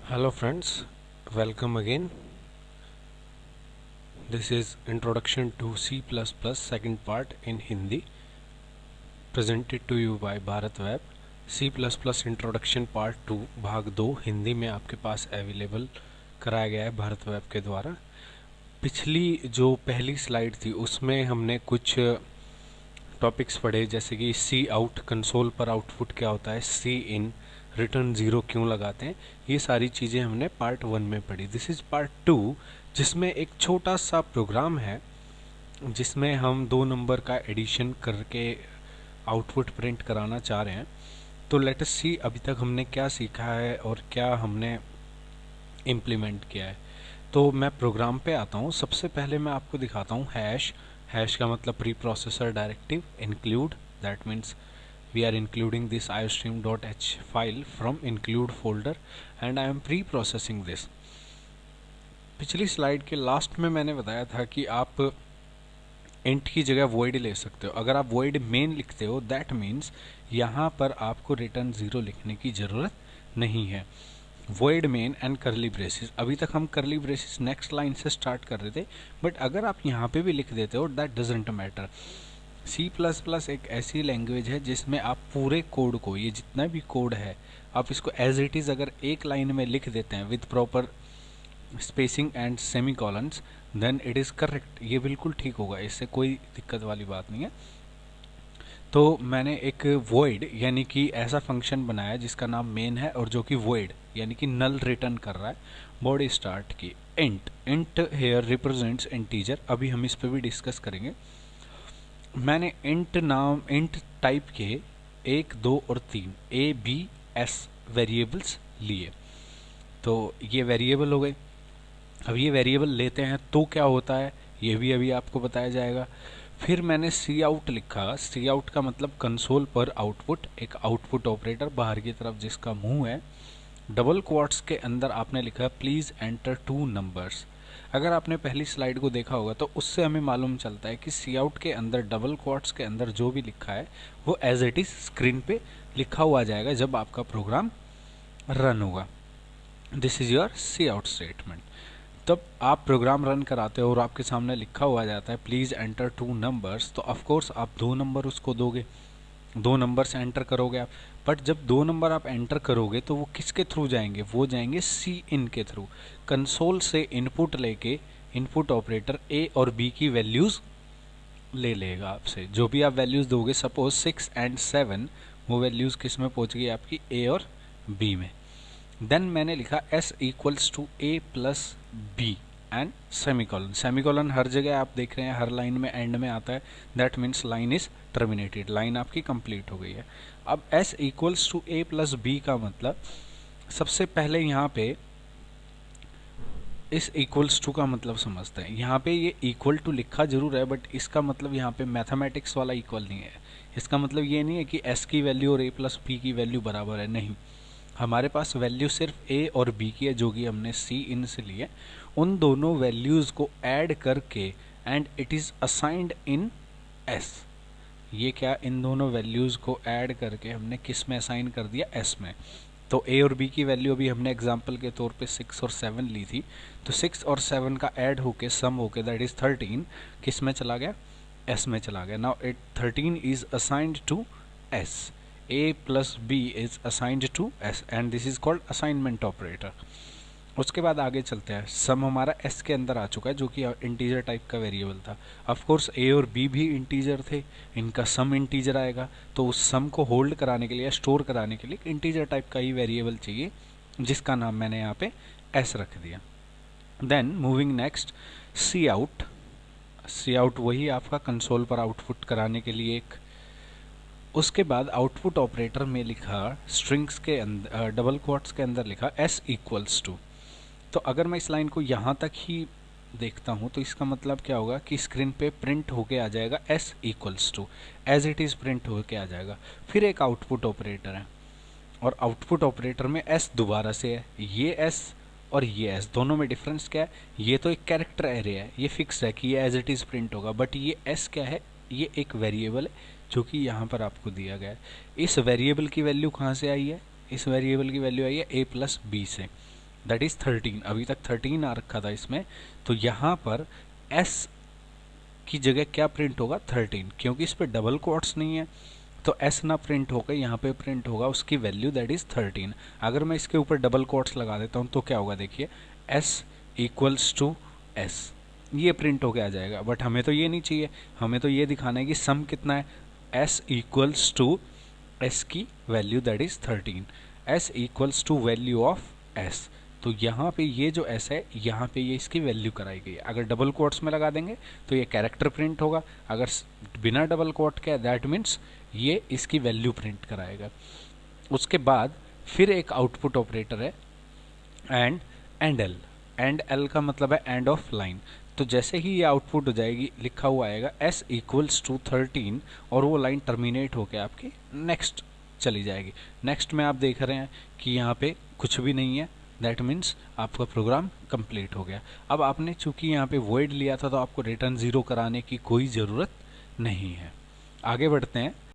Hello friends, welcome again. This is Introduction to C++ second part in Hindi, presented to you by Bharat Web. C++ Introduction Part 2 भाग 2 हिंदी में आपके पास available कराया गया है Bharat web के द्वारा। पिछली जो पहली स्लाइड थी उसमें हमने कुछ टॉपिक्स पढ़े, जैसे कि सी आउट, कंसोल पर आउटपुट क्या होता है, सी इन, रिटर्न ज़ीरो क्यों लगाते हैं, ये सारी चीज़ें हमने पार्ट 1 में पढ़ी। दिस इज़ पार्ट 2, जिसमें एक छोटा सा प्रोग्राम है जिसमें हम 2 नंबर का एडिशन करके आउटपुट प्रिंट कराना चाह रहे हैं। तो लेट अस सी अभी तक हमने क्या सीखा है और क्या हमने इम्प्लीमेंट किया है। तो मैं प्रोग्राम पे आता हूँ। सबसे पहले मैं आपको दिखाता हूँ हैश का मतलब pre processor directive, include, that means we are including this iostream.h file from include folder and I am pre-processing this। पिछली स्लाइड के लास्ट में मैंने बताया था कि आप int की जगह void ले सकते हो। अगर आप void main लिखते हो दैट मीन्स यहाँ पर आपको रिटर्न ज़ीरो लिखने की ज़रूरत नहीं है। void main एंड करली ब्रेसिस, अभी तक हम करली ब्रेसिस नेक्स्ट लाइन से स्टार्ट कर रहे थे, बट अगर आप यहाँ पे भी लिख देते हो दैट डजेंट मैटर। C++ एक ऐसी लैंग्वेज है जिसमें आप पूरे कोड को, ये जितना भी कोड है, आप इसको एज इट इज़ अगर एक लाइन में लिख देते हैं with proper spacing and semicolons, then it is correct. ये बिल्कुल ठीक होगा, इससे कोई दिक्कत वाली बात नहीं है। तो मैंने एक void यानी कि ऐसा फंक्शन बनाया जिसका नाम मेन है और जो कि void यानी कि नल रिटर्न कर रहा है। बॉडी स्टार्ट की इंट हेयर रिप्रेजेंट्स इंटीजर, अभी हम इस पर भी डिस्कस करेंगे। मैंने इंट टाइप के 1, 2 और 3 A, B, S वेरिएबल्स लिए। तो ये वेरिएबल हो गए। अब ये वेरिएबल लेते हैं तो क्या होता है ये भी अभी आपको बताया जाएगा। फिर मैंने सी आउट लिखा। सी आउट का मतलब कंसोल पर आउटपुट, एक आउटपुट ऑपरेटर बाहर की तरफ जिसका मुंह है। डबल क्वाट्स के अंदर आपने लिखा प्लीज़ एंटर 2 नंबर्स। अगर आपने पहली स्लाइड को देखा होगा तो उससे हमें मालूम चलता है कि सी आउट के अंदर डबल क्वाट्स के अंदर जो भी लिखा है वो एज इट इज़ स्क्रीन पे लिखा हुआ जाएगा जब आपका प्रोग्राम रन होगा। This is your cout statement. तब आप प्रोग्राम रन कराते हो और आपके सामने लिखा हुआ जाता है प्लीज़ एंटर 2 नंबर्स, तो ऑफकोर्स आप 2 नंबर उसको दोगे, 2 नंबर से एंटर करोगे आप। बट जब 2 नंबर आप एंटर करोगे तो वो किसके थ्रू जाएंगे, वो जाएंगे सी इन के थ्रू। कंसोल से इनपुट लेके इनपुट ऑपरेटर ए और बी की वैल्यूज़ ले लेगा आपसे। जो भी आप वैल्यूज़ दोगे, सपोज 6 एंड 7, वो वैल्यूज़ किस में पहुँच गई आपकी, ए और बी में। देन मैंने लिखा s equals to a plus B and semicolon. Semicolon हर जगह आप देख रहे हैं, हर लाइन में एंड में आता है, that means line is terminated, line आपकी कंप्लीट हो गई है। अब s equals to a plus b का मतलब, सबसे पहले यहाँ पे इस इक्वल्स टू का मतलब समझते हैं। यहाँ पे ये इक्वल टू लिखा जरूर है, बट इसका मतलब यहाँ पे मैथमेटिक्स वाला इक्वल नहीं है। इसका मतलब ये नहीं है कि s की वैल्यू और a प्लस बी की वैल्यू बराबर है, नहीं। हमारे पास वैल्यू सिर्फ a और b की है जो कि हमने सी इन से लिए। उन दोनों वैल्यूज़ को ऐड करके and it is assigned in s। ये क्या, इन दोनों वैल्यूज़ को ऐड करके हमने किस में असाइन कर दिया, s में। तो a और b की वैल्यू अभी हमने एग्जांपल के तौर पे 6 और 7 ली थी, तो 6 और 7 का ऐड होके सम होके दैट इज़ 13 किस में चला गया, s में चला गया। Now it 13 is assigned to s, a plus b is assigned to s and this is called assignment operator। उसके बाद आगे चलते हैं। सम हमारा s के अंदर आ चुका है जो कि इंटीजर टाइप का वेरिएबल था। ऑफ कोर्स a और b भी इंटीजर थे, इनका सम इंटीजर आएगा, तो उस सम को होल्ड कराने के लिए, स्टोर कराने के लिए इंटीजर टाइप का ही वेरिएबल चाहिए जिसका नाम मैंने यहाँ पे s रख दिया। देन मूविंग नेक्स्ट, सी आउट। सी आउट वही आपका कंसोल पर आउटपुट कराने के लिए एक। उसके बाद आउटपुट ऑपरेटर में लिखा स्ट्रिंग्स के अंदर, डबल क्वाट्स के अंदर लिखा s इक्वल्स टू। तो अगर मैं इस लाइन को यहाँ तक ही देखता हूँ तो इसका मतलब क्या होगा कि स्क्रीन पे प्रिंट होके आ जाएगा s equals to, as it is print होके आ जाएगा। फिर एक आउटपुट ऑपरेटर है और आउटपुट ऑपरेटर में s दोबारा से है। ये s और ये s दोनों में डिफरेंस क्या है, ये तो एक कैरेक्टर एरे है, ये फिक्स है कि ये एज इट इज़ प्रिंट होगा, बट ये s क्या है, ये एक वेरिएबल है जो कि यहाँ पर आपको दिया गया है। इस वेरिएबल की वैल्यू कहाँ से आई है, इस वेरिएबल की वैल्यू आई है a प्लस बी से। That is 13। अभी तक 13 आ रखा था इसमें, तो यहाँ पर एस की जगह क्या प्रिंट होगा, 13, क्योंकि इस पर डबल कोट्स नहीं है तो एस ना प्रिंट होकर यहाँ पे प्रिंट होगा उसकी वैल्यू दैट इज 13। अगर मैं इसके ऊपर डबल कोट्स लगा देता हूँ तो क्या होगा, देखिए एस इक्वल्स टू एस, ये प्रिंट होके आ जाएगा। बट हमें तो ये नहीं चाहिए, हमें तो ये दिखाना है कि सम कितना है, एस इक्वल्स टू एस की value that is 13, s equals to value of s. तो यहाँ पे ये जो एस है यहाँ पे ये इसकी वैल्यू कराई गई है। अगर डबल कोट्स में लगा देंगे तो ये कैरेक्टर प्रिंट होगा, अगर बिना डबल कोट के दैट मीन्स ये इसकी वैल्यू प्रिंट कराएगा। उसके बाद फिर एक आउटपुट ऑपरेटर है एंड एल। एंड एल का मतलब है एंड ऑफ लाइन। तो जैसे ही ये आउटपुट हो जाएगी लिखा हुआ आएगा एस इक्वल्स टू 13 और वो लाइन टर्मिनेट होकर आपकी नेक्स्ट चली जाएगी। नेक्स्ट में आप देख रहे हैं कि यहाँ पे कुछ भी नहीं है, दैट मीन्स आपका प्रोग्राम कंप्लीट हो गया। अब आपने चूंकि यहाँ पे वॉइड लिया था तो आपको रिटर्न 0 कराने की कोई ज़रूरत नहीं है। आगे बढ़ते हैं।